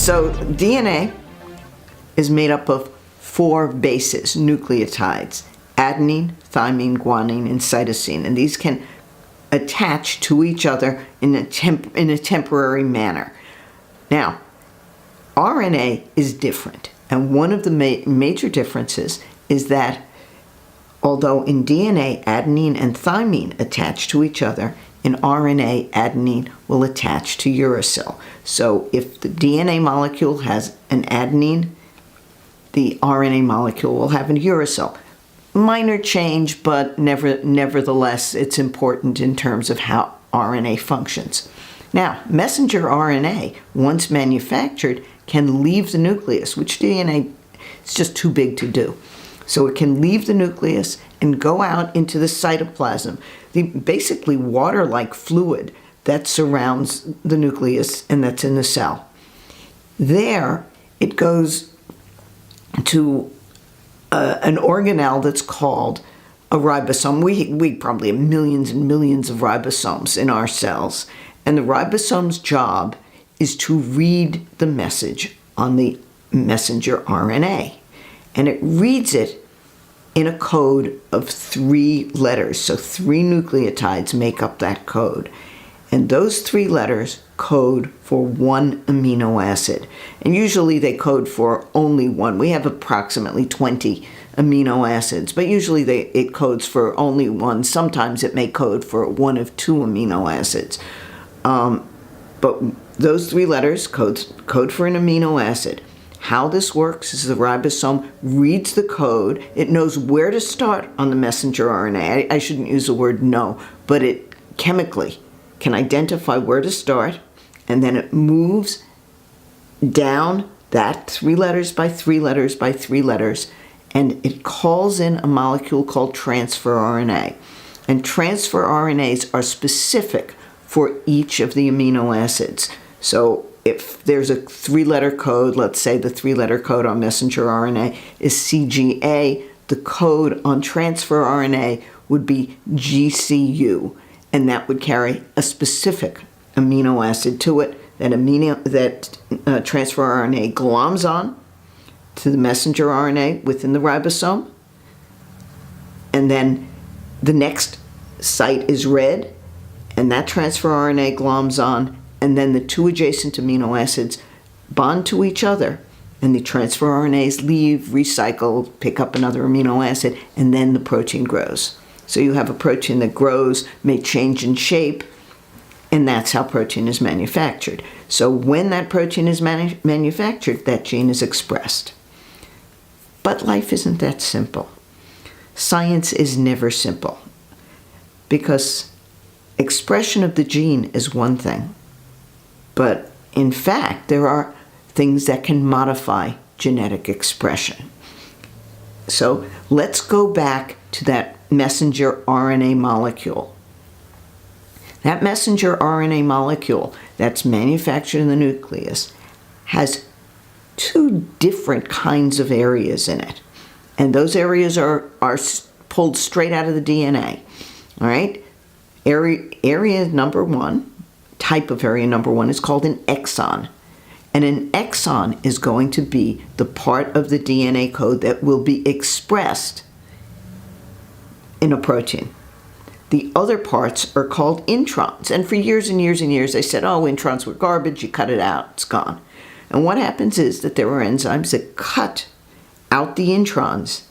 So DNA is made up of 4 bases, nucleotides: adenine, thymine, guanine, and cytosine. And these can attach to each other in a temporary manner. Now, RNA is different. And one of the major differences is that although in DNA, adenine and thymine attach to each other, in RNA, adenine will attach to uracil. So if the DNA molecule has an adenine, the RNA molecule will have a uracil. Minor change, but nevertheless, it's important in terms of how RNA functions. Now, messenger RNA, once manufactured, can leave the nucleus, which DNA is just too big to do. So it can leave the nucleus and go out into the cytoplasm, the basically water-like fluid that surrounds the nucleus and that's in the cell. There, it goes to an organelle that's called a ribosome. We probably have millions and millions of ribosomes in our cells. And the ribosome's job is to read the message on the messenger RNA. And it reads it in a code of 3 letters. So 3 nucleotides make up that code. And those 3 letters code for 1 amino acid. And usually they code for only 1. We have approximately 20 amino acids, but usually it codes for only 1. Sometimes it may code for 1 of 2 amino acids. But those 3 letters code for an amino acid. How this works is the ribosome reads the code. It knows where to start on the messenger RNA. I shouldn't use the word know, but it chemically can identify where to start, and then it moves down that 3 letters by 3 letters by 3 letters, and it calls in a molecule called transfer RNA. And transfer RNAs are specific for each of the amino acids. So if there's a 3-letter code, let's say the 3-letter code on messenger RNA is CGA, the code on transfer RNA would be GCU, and that would carry a specific amino acid to it that transfer RNA gloms on to the messenger RNA within the ribosome. And then the next site is read, and that transfer RNA gloms on, and then the 2 adjacent amino acids bond to each other, and the transfer RNAs leave, recycle, pick up another amino acid, and then the protein grows. So you have a protein that grows, may change in shape, and that's how protein is manufactured. So when that protein is manufactured, that gene is expressed. But life isn't that simple. Science is never simple, because expression of the gene is one thing. But in fact, there are things that can modify genetic expression. So let's go back to that messenger RNA molecule. That messenger RNA molecule that's manufactured in the nucleus has 2 different kinds of areas in it. And those areas are pulled straight out of the DNA. All right? Area number 1, type of area number 1 is called an exon. And an exon is going to be the part of the DNA code that will be expressed in a protein. The other parts are called introns. And for years and years and years, they said, oh, introns were garbage, you cut it out, it's gone. And what happens is that there are enzymes that cut out the introns,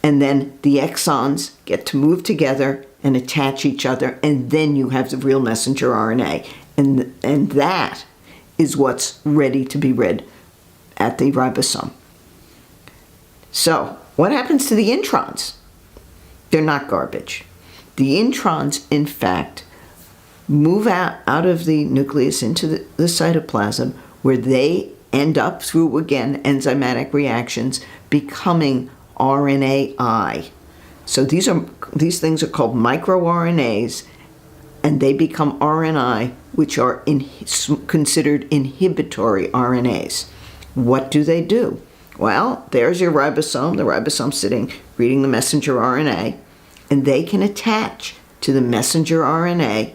and then the exons get to move together and attach each other, and then you have the real messenger RNA. And that is what's ready to be read at the ribosome. So what happens to the introns? They're not garbage. The introns, in fact, move out of the nucleus into the cytoplasm, where they end up through, again, enzymatic reactions, becoming RNAi. So these things are called microRNAs, and they become RNAi, which are considered inhibitory RNAs. What do? Well, there's your ribosome, the ribosome sitting, reading the messenger RNA, and they can attach to the messenger RNA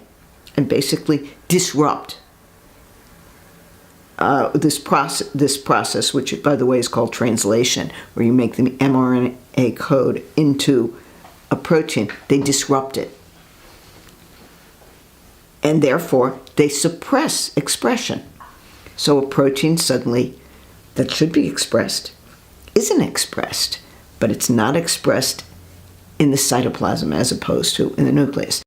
and basically disrupt this process, which by the way is called translation, where you make the mRNA code into a protein, they disrupt it. And therefore, they suppress expression. So a protein suddenly that should be expressed isn't expressed, but it's not expressed in the cytoplasm as opposed to in the nucleus.